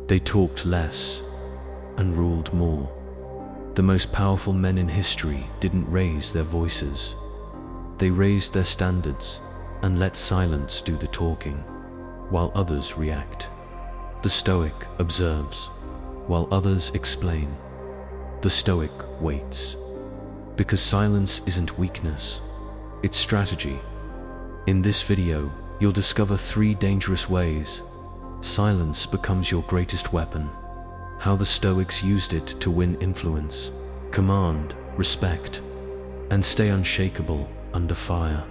They talked less and ruled more. The most powerful men in history didn't raise their voices. They raised their standards and let silence do the talking, while others react. The Stoic observes, while others explain. The Stoic waits. Because silence isn't weakness, it's strategy. In this video, you'll discover 3 dangerous ways silence becomes your greatest weapon. How the Stoics used it to win influence, command, respect, and stay unshakable under fire.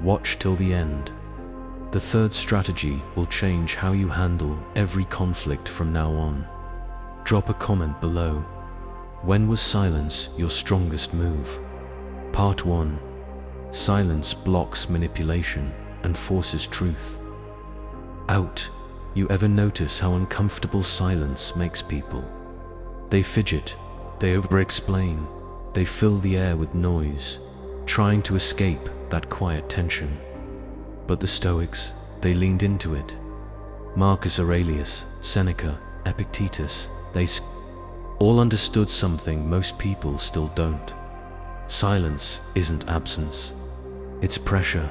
Watch till the end. The third strategy will change how you handle every conflict from now on. Drop a comment below. When was silence your strongest move? Part 1. Silence blocks manipulation and forces truth. Out. You ever notice how uncomfortable silence makes people? They fidget, they over-explain, they fill the air with noise, trying to escape that quiet tension. But the Stoics, they leaned into it. Marcus Aurelius, Seneca, Epictetus, they all understood something most people still don't. Silence isn't absence. It's pressure,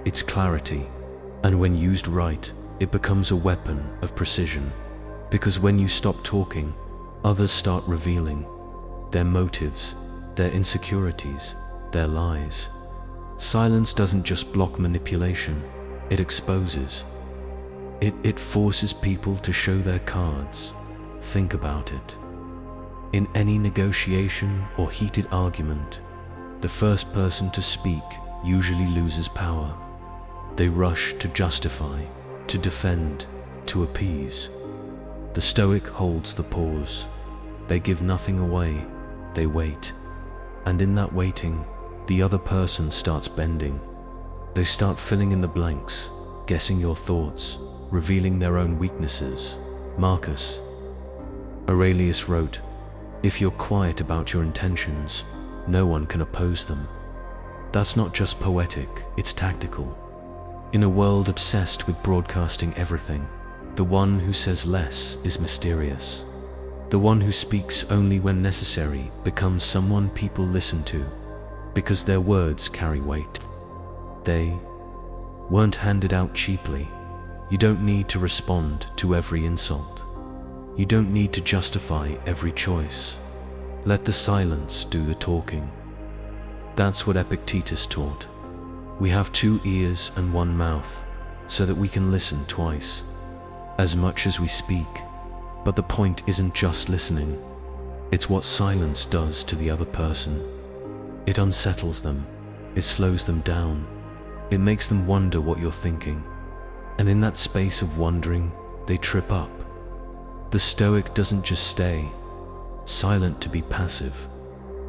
it's clarity, and when used right, it becomes a weapon of precision. Because when you stop talking, others start revealing their motives, their insecurities, their lies. Silence doesn't just block manipulation, it exposes. It forces people to show their cards. Think about it. In any negotiation or heated argument, the first person to speak usually loses power. They rush to justify, to defend, to appease. The Stoic holds the pause. They give nothing away, they wait. And in that waiting, the other person starts bending. They start filling in the blanks, guessing your thoughts, revealing their own weaknesses. Marcus Aurelius wrote, "If you're quiet about your intentions, no one can oppose them." That's not just poetic, it's tactical. In a world obsessed with broadcasting everything, the one who says less is mysterious. The one who speaks only when necessary becomes someone people listen to, because their words carry weight. They weren't handed out cheaply. You don't need to respond to every insult. You don't need to justify every choice. Let the silence do the talking. That's what Epictetus taught. We have 2 ears and 1 mouth, so that we can listen twice, as much as we speak. But the point isn't just listening. It's what silence does to the other person. It unsettles them. It slows them down. It makes them wonder what you're thinking. And in that space of wondering, they trip up. The Stoic doesn't just stay silent to be passive.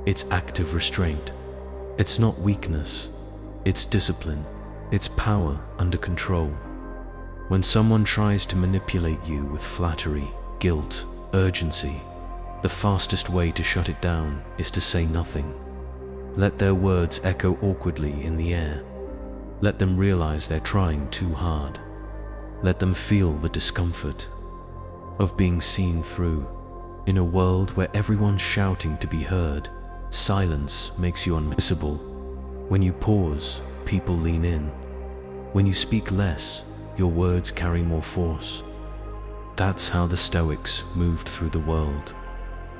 It's active restraint. It's not weakness. It's discipline. It's power under control. When someone tries to manipulate you with flattery, guilt, urgency, the fastest way to shut it down is to say nothing. Let their words echo awkwardly in the air. Let them realize they're trying too hard. Let them feel the discomfort of being seen through. In a world where everyone's shouting to be heard, silence makes you unmissable. When you pause, people lean in. When you speak less, your words carry more force. That's how the Stoics moved through the world.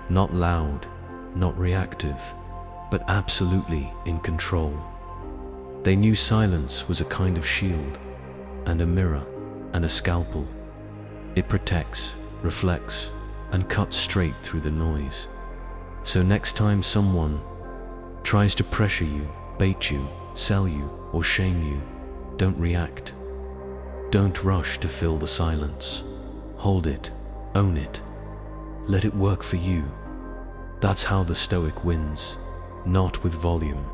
Not loud, not reactive, but absolutely in control. They knew silence was a kind of shield, and a mirror, and a scalpel. It protects, reflects, and cuts straight through the noise. So next time someone tries to pressure you, bait you, sell you, or shame you, don't react. Don't rush to fill the silence. Hold it, own it, let it work for you. That's how the Stoic wins, not with volume,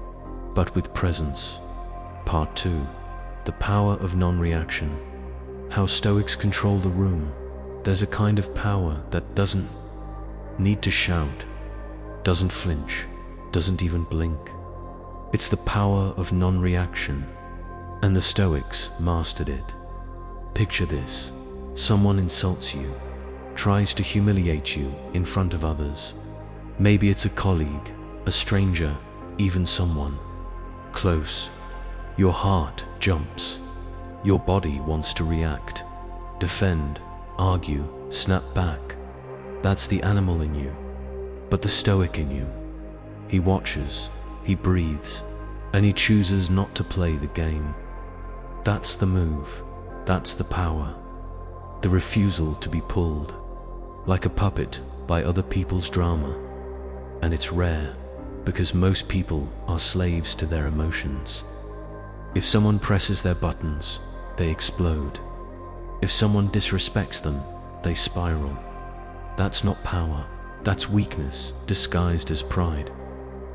but with presence. Part 2. The power of non-reaction. How Stoics control the room. There's a kind of power that doesn't need to shout, doesn't flinch, doesn't even blink. It's the power of non-reaction, and the Stoics mastered it. Picture this. Someone insults you, tries to humiliate you in front of others. Maybe it's a colleague, a stranger, even someone close. Your heart jumps. Your body wants to react, defend, argue, snap back. That's the animal in you. But the Stoic in you, he watches, he breathes, and he chooses not to play the game. That's the move. That's the power. The refusal to be pulled like a puppet by other people's drama. And it's rare, because most people are slaves to their emotions. If someone presses their buttons, they explode. If someone disrespects them, they spiral. That's not power. That's weakness disguised as pride.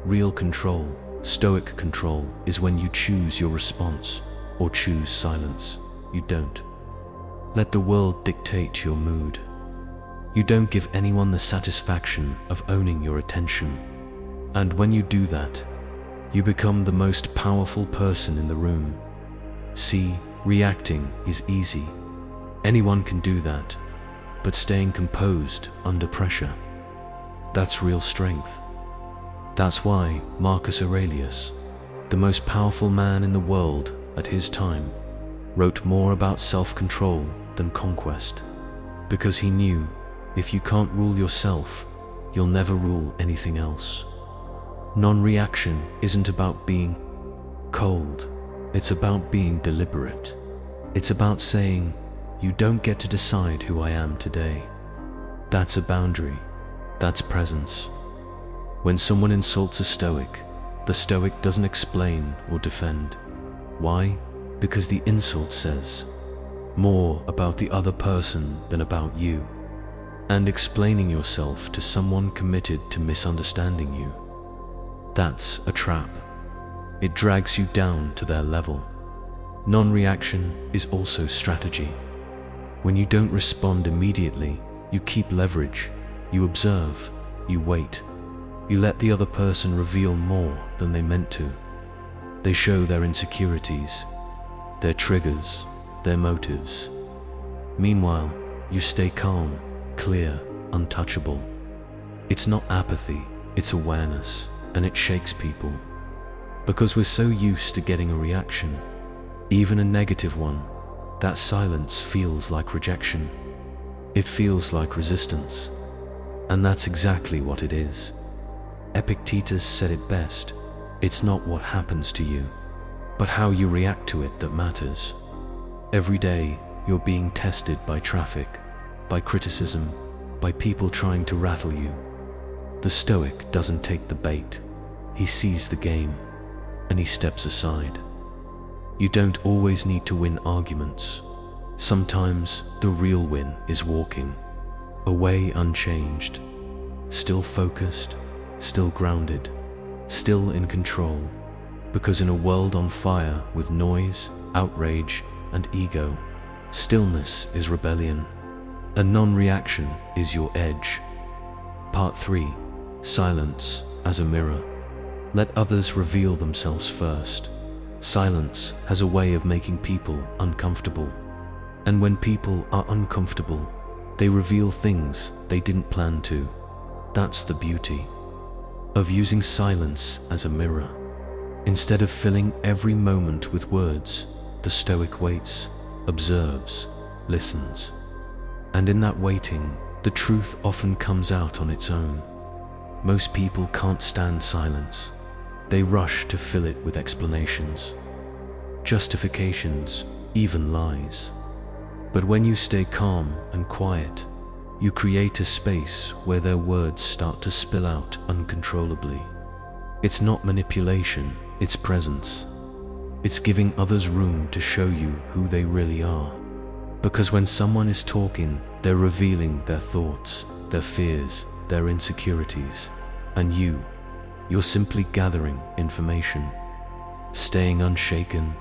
Real control, Stoic control, is when you choose your response or choose silence. You don't let the world dictate your mood. You don't give anyone the satisfaction of owning your attention. And when you do that, you become the most powerful person in the room. See, reacting is easy. Anyone can do that. But staying composed under pressure, that's real strength. That's why Marcus Aurelius, the most powerful man in the world at his time, wrote more about self-control than conquest. Because he knew, if you can't rule yourself, you'll never rule anything else. Non-reaction isn't about being cold. It's about being deliberate. It's about saying, you don't get to decide who I am today. That's a boundary. That's presence. When someone insults a Stoic, the Stoic doesn't explain or defend. Why? Because the insult says more about the other person than about you. And explaining yourself to someone committed to misunderstanding you, that's a trap. It drags you down to their level. Non-reaction is also strategy. When you don't respond immediately, you keep leverage. You observe, you wait. You let the other person reveal more than they meant to. They show their insecurities, their triggers, their motives. Meanwhile, you stay calm, clear, untouchable. It's not apathy, it's awareness, and it shakes people. Because we're so used to getting a reaction, even a negative one, that silence feels like rejection. It feels like resistance. And that's exactly what it is. Epictetus said it best. It's not what happens to you, but how you react to it that matters. Every day, you're being tested by traffic, by criticism, by people trying to rattle you. The Stoic doesn't take the bait. He sees the game, and he steps aside. You don't always need to win arguments. Sometimes the real win is walking away unchanged, still focused, still grounded, still in control. Because in a world on fire with noise, outrage, and ego, stillness is rebellion, and non-reaction is your edge. Part 3. Silence as a mirror. Let others reveal themselves first. Silence has a way of making people uncomfortable. And when people are uncomfortable, they reveal things they didn't plan to. That's the beauty of using silence as a mirror. Instead of filling every moment with words, the Stoic waits, observes, listens. And in that waiting, the truth often comes out on its own. Most people can't stand silence. They rush to fill it with explanations, justifications, even lies. But when you stay calm and quiet, you create a space where their words start to spill out uncontrollably. It's not manipulation, it's presence. It's giving others room to show you who they really are. Because when someone is talking, they're revealing their thoughts, their fears, their insecurities. And you're simply gathering information. Staying unshaken.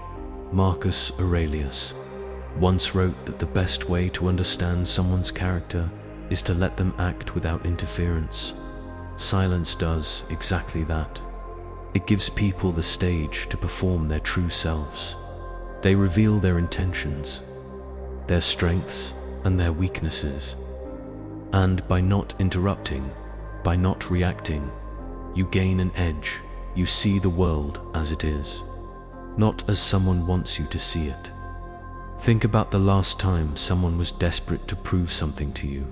Marcus Aurelius once wrote that the best way to understand someone's character is to let them act without interference. Silence does exactly that. It gives people the stage to perform their true selves. They reveal their intentions, their strengths, and their weaknesses. And by not interrupting, by not reacting, you gain an edge. You see the world as it is, not as someone wants you to see it. Think about the last time someone was desperate to prove something to you.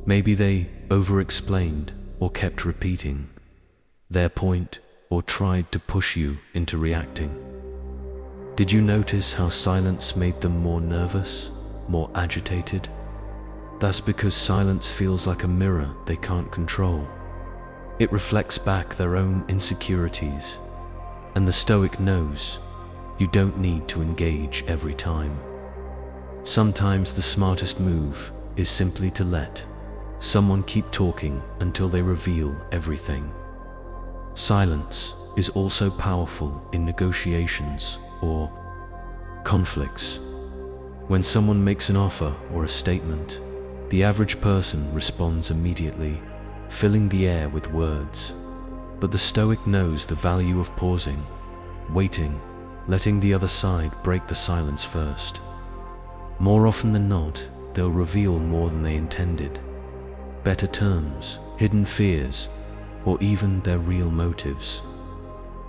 Maybe they over-explained or kept repeating their point or tried to push you into reacting. Did you notice how silence made them more nervous, more agitated? That's because silence feels like a mirror they can't control. It reflects back their own insecurities, and the Stoic knows you don't need to engage every time. Sometimes the smartest move is simply to let someone keep talking until they reveal everything. Silence is also powerful in negotiations or conflicts. When someone makes an offer or a statement, the average person responds immediately, filling the air with words. But the Stoic knows the value of pausing, waiting, letting the other side break the silence first. More often than not, they'll reveal more than they intended. Better terms, hidden fears, or even their real motives.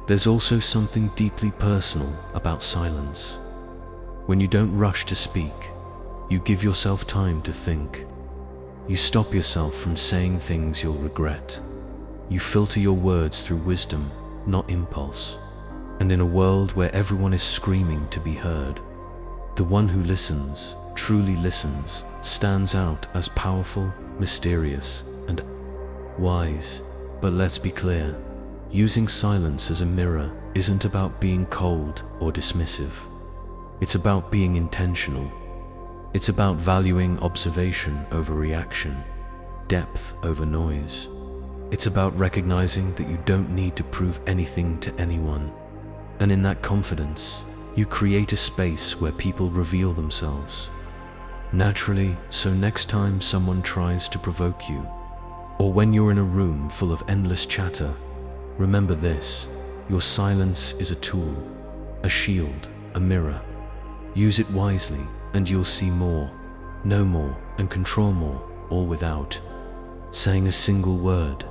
There's also something deeply personal about silence. When you don't rush to speak, you give yourself time to think. You stop yourself from saying things you'll regret. You filter your words through wisdom, not impulse. And in a world where everyone is screaming to be heard, the one who listens, truly listens, stands out as powerful, mysterious, and wise. But let's be clear, using silence as a mirror isn't about being cold or dismissive. It's about being intentional. It's about valuing observation over reaction, depth over noise. It's about recognizing that you don't need to prove anything to anyone. And in that confidence, you create a space where people reveal themselves naturally, so next time someone tries to provoke you, or when you're in a room full of endless chatter, remember this: your silence is a tool, a shield, a mirror. Use it wisely, and you'll see more, know more, and control more, all without saying a single word.